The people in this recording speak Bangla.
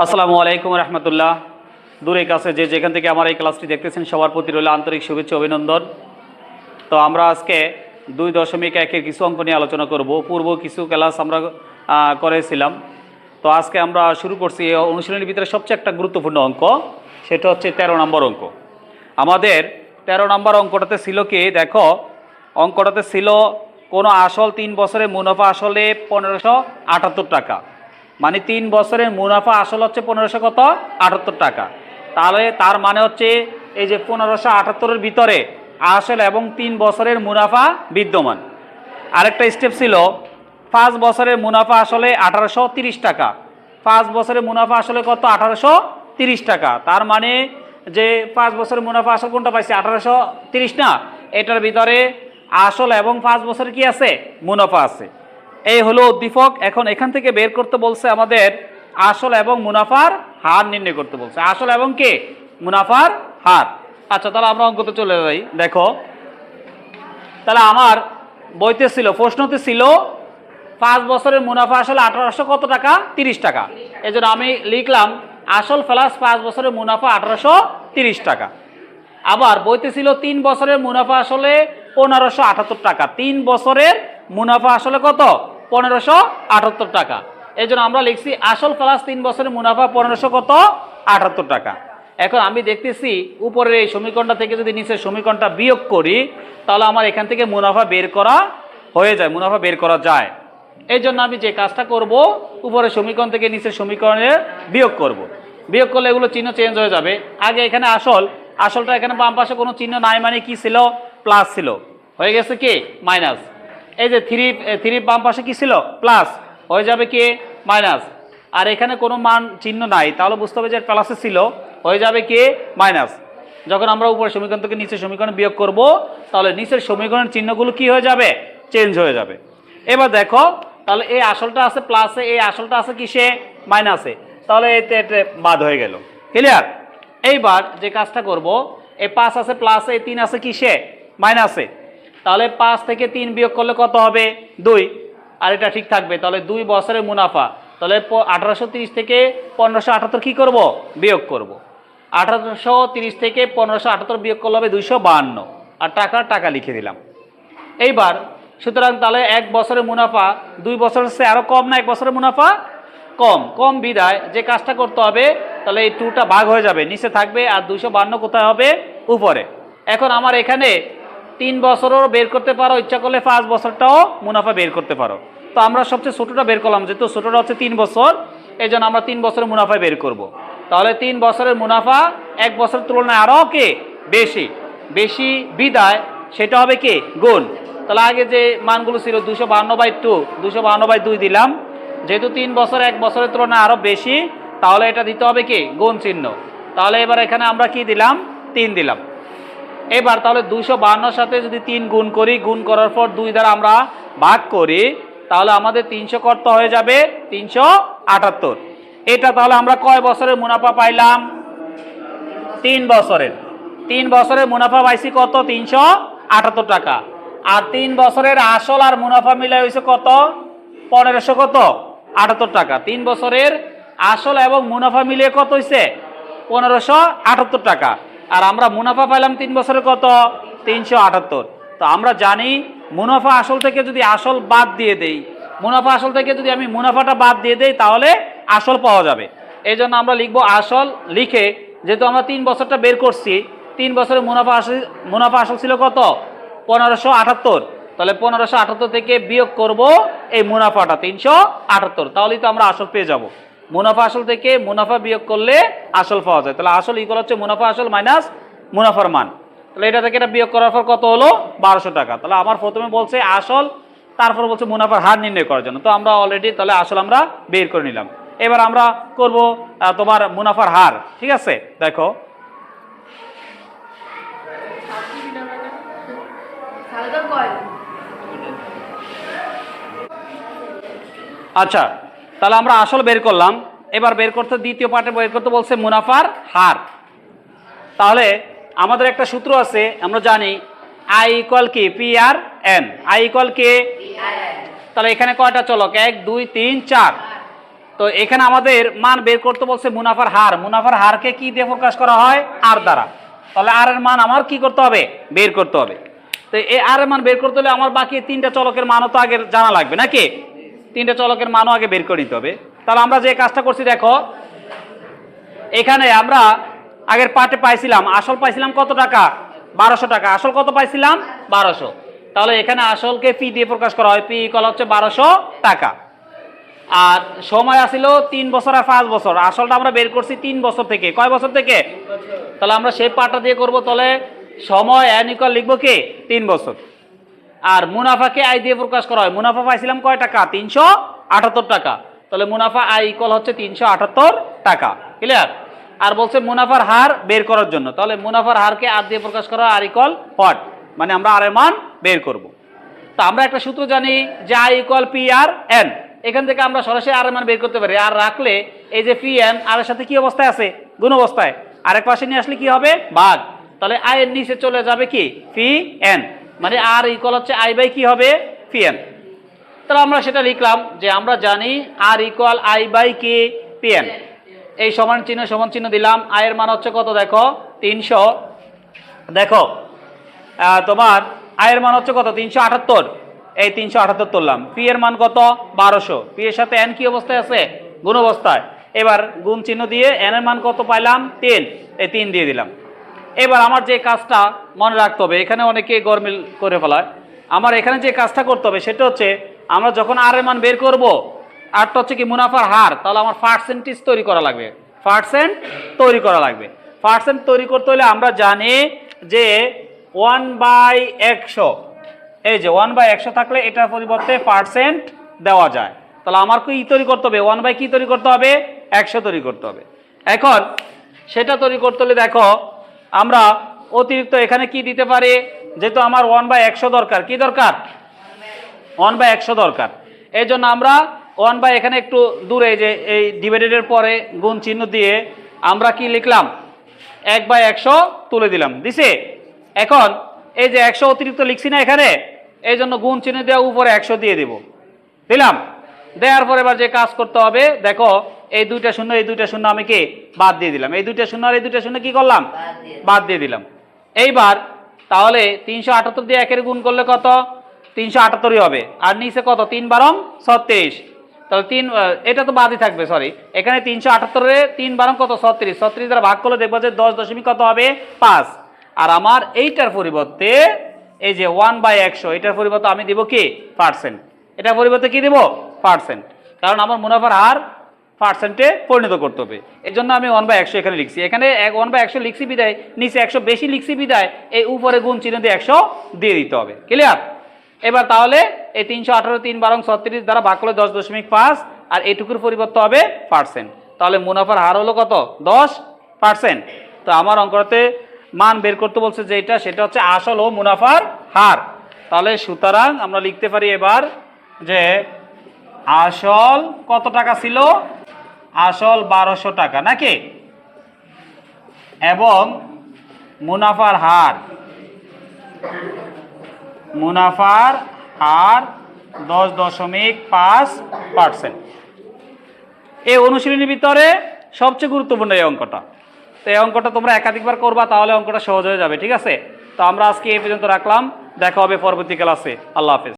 আসসালামু আলাইকুম রহমতুল্লাহ। দূরে কাছে যে যেখান থেকে আমার এই ক্লাসটি দেখতেছেন সবার প্রতি রইল আন্তরিক শুভেচ্ছা অভিনন্দন। তো আমরা আজকে 2.1-এর কিছু অঙ্ক নিয়ে আলোচনা করব। পূর্ব কিছু ক্লাস আমরা করেছিলাম। তো আজকে আমরা শুরু করছি এই অনুশীলনীর ভিতরে সবচেয়ে একটা গুরুত্বপূর্ণ অঙ্ক, সেটা হচ্ছে 13 নম্বর অঙ্ক। আমাদের 13 নম্বর অঙ্কটাতে ছিল কি, দেখো অঙ্কটাতে ছিল কোনো আসল 3 বছরের মুনাফা আসলে 1578 টাকা। মানে 3 বছরের মুনাফা আসল হচ্ছে 1578 টাকা। তাহলে তার মানে হচ্ছে এই যে 1578-এর ভিতরে আসল এবং 3 বছরের মুনাফা বিদ্যমান। আরেকটা স্টেপ ছিল 5 বছরের মুনাফা আসলে 1830 টাকা। 5 বছরের মুনাফা আসলে কত? 1830 টাকা। তার মানে যে 5 বছরের মুনাফা আসল কোনটা পাইছি? 1830 না, এটার ভিতরে আসল এবং 5 বছরের কি আছে? মুনাফা আছে। এই হলো উদ্দীপক। এখন এখান থেকে বের করতে বলছে আমাদের আসল এবং মুনাফার হার নির্ণয় করতে বলছে। আসল এবং কে? মুনাফার হার। আচ্ছা, তাহলে আমরা অঙ্কতে চলে যাই। দেখো, তাহলে আমার বইতে ছিল, প্রশ্নতে ছিল 5 বছরের মুনাফা আসলে 1800 কত টাকা? 30 টাকা। এই জন্য আমি লিখলাম আসল প্লাস 5 বছরের মুনাফা 1830 টাকা। আবার বইতে ছিল 3 বছরের মুনাফা আসলে 1578 টাকা। 3 বছরের মুনাফা আসলে কত? 1578 টাকা। এই জন্য আমরা লিখছি আসল প্লাস 3 বছরের মুনাফা 1578 টাকা। এখন আমি দেখতেছি উপরের এই সমীকরণটা থেকে যদি নিচের সমীকরণটা বিয়োগ করি, তাহলে আমার এখান থেকে মুনাফা বের করা হয়ে যায়, মুনাফা বের করা যায়। এই জন্য আমি যে কাজটা করব, উপরের সমীকরণ থেকে নিচের সমীকরণে বিয়োগ করব। বিয়োগ করলে এগুলো চিহ্ন চেঞ্জ হয়ে যাবে। আগে এখানে আসলটা এখানে বাম পাশে কোনো চিহ্ন নাই, মানে কি ছিল? প্লাস ছিল, হয়ে গেছে কি মাইনাস। এই যে থ্রি বাম পাশে কি ছিল? প্লাস, হয়ে যাবে কি মাইনাস। আর এখানে কোনো মান চিহ্ন নাই, তাহলে বুঝতে হবে যে প্লাসে ছিল, হয়ে যাবে কি মাইনাস। যখন আমরা উপরের সমীকরণ থেকে নিচের সমীকরণ বিয়োগ করব, তাহলে নিচের সমীকরণের চিহ্নগুলো কি হয়ে যাবে? চেঞ্জ হয়ে যাবে। এবার দেখো, তাহলে এই আসলটা আছে প্লাসে, এই আসলটা আছে কিসে? মাইনাসে। তাহলে এতে বাদ হয়ে গেল। ক্লিয়ার? এইবার যে কাজটা করব, এই 5 আছে প্লাসে, এই 3 আছে কিসে? মাইনাসে। তাহলে 5 থেকে 3 বিয়োগ করলে কত হবে? 2। আর এটা ঠিক থাকবে। তাহলে 2 বছরের মুনাফা, তাহলে 1830 থেকে 1578 কি করব? বিয়োগ করব। 1830 থেকে 1578 বিয়োগ করলে হবে 252। আর টাকা লিখে দিলাম। এইবার সুতরাং তাহলে 1 বছরের মুনাফা 2 বছরের চেয়ে আরো কম না? 1 বছরের মুনাফা কম বিদায় যে কাজটা করতে হবে, তাহলে এই 2টা ভাগ হয়ে যাবে, নিচে থাকবে। আর 252 কোথায় হবে? উপরে। এখন আমার এখানে 3 বছরও বের করতে পারো, ইচ্ছা করলে 5 বছরটাও মুনাফা বের করতে পারো। তো আমরা সবচেয়ে ছোটটা বের করলাম, যেহেতু ছোটটা হচ্ছে 3 বছর, এই জন্য আমরা 3 বছরের মুনাফা বের করব। তাহলে 3 বছরের মুনাফা 1 বছরের তুলনায় আরও কে বেশি বিদায়, সেটা হবে কি গুণ। তাহলে আগে যে মানগুলো ছিল 252/2, 252/2 দিলাম। যেহেতু 3 বছর 1 বছরের তুলনায় আরও বেশি, তাহলে এটা দিতে হবে কি গুণ চিহ্ন। তাহলে এবার এখানে আমরা কি দিলাম? 3 দিলাম। এবার তাহলে 252 সাথে যদি 3 গুণ করি, গুণ করার পর 2 দ্বারা আমরা ভাগ করি, তাহলে আমাদের 300 করতে হয়ে যাবে 378। এটা তাহলে আমরা কয় বছরের মুনাফা পাইলাম? 3 বছরের। 3 বছরের মুনাফা পাইছি কত? 378 টাকা। আর 3 বছরের আসল আর মুনাফা মিলে হয়েছে কত? 1578 টাকা। 3 বছরের আসল এবং মুনাফা মিলিয়ে কত হয়েছে? 1578 টাকা। আর আমরা মুনাফা পাইলাম 3 বছরে কত? 378। তো আমরা জানি মুনাফা আসল থেকে যদি আসল বাদ দিয়ে দেই, মুনাফা আসল থেকে যদি আমি মুনাফাটা বাদ দিয়ে দেই, তাহলে আসল পাওয়া যাবে। এই জন্য আমরা লিখবো আসল। লিখে যেহেতু আমরা 3 বছরটা বের করছি, 3 বছরের মুনাফা আসল ছিল কত? 1578। তাহলে 1578 থেকে বিয়োগ করব এই মুনাফাটা 378, তাহলেই তো আমরা আসল পেয়ে যাব। মুনাফা আসল থেকে মুনাফা বিয়োগ করলে আসল পাওয়া যায়। তাহলে আসল ইকুয়াল হচ্ছে মুনাফা আসল মাইনাস মুনাফার মান। তাহলে এটা থেকে এটা বিয়োগ করার পর কত হলো? 1200 টাকা। তাহলে আমার প্রথমে বলছে আসল, তারপর বলছে মুনাফার হার নির্ণয় করার জন্য। তো আমরা অলরেডি তাহলে আসল আমরা বের করে নিলাম। এবার আমরা করব তোমার মুনাফার হার। ঠিক আছে? দেখো, আচ্ছা, তাহলে আমরা আসল বের করলাম। এবার বের করতে দ্বিতীয় পার্টে বের করতে বলছে মুনাফার হার। তাহলে আমাদের একটা সূত্র আছে, আমরা জানি আই ইকুয়াল কি P R N. I equal কি? তাহলে এখানে কয়টা চলক? 1 2 3 4। তো এখানে আমাদের মান বের করতে বলছে মুনাফার হার। মুনাফার হারকে কি দিয়ে প্রকাশ করা হয়? আর দ্বারা। তাহলে আর এর মান আমার কি করতে হবে? বের করতে হবে। তো এই আর এর মান বের করতে হলে আমার বাকি তিনটা চলকের মানও তো আগে জানা লাগবে নাকি? তিনটা চলকের মানও আগে বের করে নিতে হবে। তাহলে আমরা যে কাজটা করছি দেখো, এখানে আমরা আগের পার্টে পাইছিলাম আসল পাইছিলাম কত টাকা? 1200 টাকা। আসল কত পাইছিলাম? 1200। তাহলে এখানে আসলকে পি দিয়ে প্রকাশ করা হয়। পি ইকুয়াল হচ্ছে 1200 টাকা। আর সময় আসিল 3 বছর আর 5 বছর। আসলটা আমরা বের করছি 3 বছর থেকে। কয় বছর থেকে? তাহলে আমরা সেই পার্টটা দিয়ে করব। তাহলে সময় এন ইকুয়াল লিখবো কি? 3 বছর। আর মুনাফাকে আই দিয়ে প্রকাশ করা হয়। মুনাফা পাইছিলাম কয় টাকা? 378 টাকা। তাহলে মুনাফা আই ইকুয়াল হচ্ছে 378 টাকা। ক্লিয়ার? আর বলছে মুনাফার হার বের করার জন্য। তাহলে মুনাফার হারকে আর দিয়ে প্রকাশ করা, আর ইকুয়াল হোয়াট, মানে আমরা আর এর মান বের করব। তো আমরা একটা সূত্র জানি যে I equal P R N. এখান থেকে আমরা সরাসরি আর এর মান বের করতে পারি। আর রাখলে এই যে পি এন আর এর সাথে কি অবস্থায় আছে? গুণ অবস্থায়। আরেক পাশে নিয়ে আসলে কি হবে? ভাগ। তাহলে আই এর নিচে চলে যাবে কি? পি এন, মানে আর ইকুয়াল হচ্ছে আই বাই কি হবে? P N. তাহলে আমরা সেটা লিখলাম যে আমরা জানি আর ইকুয়াল আই বাই কি? P N. এই সমান চিহ্ন দিলাম। আয়ের মান হচ্ছে কত দেখো? 300। দেখো তোমার আয়ের মান হচ্ছে কত? 378। এই 378 তুললাম। পি এর মান কত? 1200। পি এর সাথে এন কি অবস্থায় আছে? গুণ অবস্থায়। এবার গুণ চিহ্ন দিয়ে এন এর মান কত পাইলাম? 3। এই 3 দিয়ে দিলাম। এবার আমার যে কাজটা মনে রাখতে হবে, এখানে অনেকে গরমিল করে ফেলায়। আমার এখানে যে কাজটা করতে হবে সেটা হচ্ছে, আমরা যখন আর এর মান বের করব, আরটা হচ্ছে কি মুনাফার হার, তাহলে আমার পার্সেন্টেজ তৈরি করা লাগবে। পার্সেন্ট তৈরি করা লাগবে। পার্সেন্ট তৈরি করতে হলে আমরা জানি যে 1/100। এই যে 1/100 থাকলে এটার পরিবর্তে পার্সেন্ট দেওয়া যায়। তাহলে আমার কি তৈরি করতে হবে? 1/, কি তৈরি করতে হবে? 100 তৈরি করতে হবে। এখন সেটা তৈরি করতে হলে দেখো আমরা অতিরিক্ত এখানে কি দিতে পারি? যেহেতু আমার 1/100 দরকার, কি দরকার? 1/100 দরকার। এই জন্য আমরা 1/, এখানে একটু দূরে যে এই ডিভাইডেডের পরে গুণ চিহ্ন দিয়ে আমরা কি লিখলাম? 1/100 তুলে দিলাম। দিছে? এখন এই যে 100 অতিরিক্ত লিখছি না এখানে, এই জন্য গুণ চিহ্ন দেওয়া উপরে 100 দিয়ে দেব। দিলাম। দেওয়ার পরে এবার যে কাজ করতে হবে দেখো, এই দুইটা শূন্য এই দুইটা শূন্য আমি কি বাদ দিয়ে দিলাম। এই দুইটা শূন্য আর এই দুইটা শূন্য কি করলাম? বাদ দিয়ে দিলাম। এইবার তাহলে 378 দিয়ে 1 এর গুণ করলে কত? 378ই হবে। আর নিচে কত? 3 বারং 36। তাহলে 3, এটা তো বাদই থাকবে, সরি। এখানে 378 3 বারং কত? 36। 36 দ্বারা ভাগ করলে দেখবো যে 10 দশমিক কত হবে? 5। আর আমার এইটার পরিবর্তে এই যে 1/100, এটার পরিবর্তে আমি দিব কি? পার্সেন্ট। এটার পরিবর্তে কি দিব? পার্সেন্ট। কারণ আমার মুনাফার হার পার্সেন্টে পরিণত করতে হবে। এই জন্য আমি 1/100 এখানে লিখছি। এখানে 1/100 লিখছি বিদায়, নিচে 100 বেশি লিখছি বিদায় এই উপরে গুণ চিহ্ন দিয়ে 100 দিয়ে দিতে হবে। ক্লিয়ার? এবার তাহলে এই 318 3 বারং 36 দ্বারা ভাগ করলে 10.5, আর এটুকুর পরিবর্তে হবে পার্সেন্ট। তাহলে মুনাফার হার হলো কত? 10%। তো আমার অঙ্কতে মান বের করতে বলছে যেটা, সেটা হচ্ছে আসল ও মুনাফার হার। তাহলে সুতরাং আমরা লিখতে পারি এবার যে আসল কত টাকা ছিল? আসল 1200 টাকা নাকি? এবং মুনাফার হার, মুনাফার হার 10.5%। এই অনুশীলনীর ভিতরে সবচেয়ে গুরুত্বপূর্ণ এই অঙ্কটা। তো এই অঙ্কটা তোমরা একাধিকবার করবা, তাহলে অঙ্কটা সহজ হয়ে যাবে। ঠিক আছে? তো আমরা আজকে এই পর্যন্ত রাখলাম। দেখা হবে পরবর্তী ক্লাসে। আল্লাহ হাফেজ।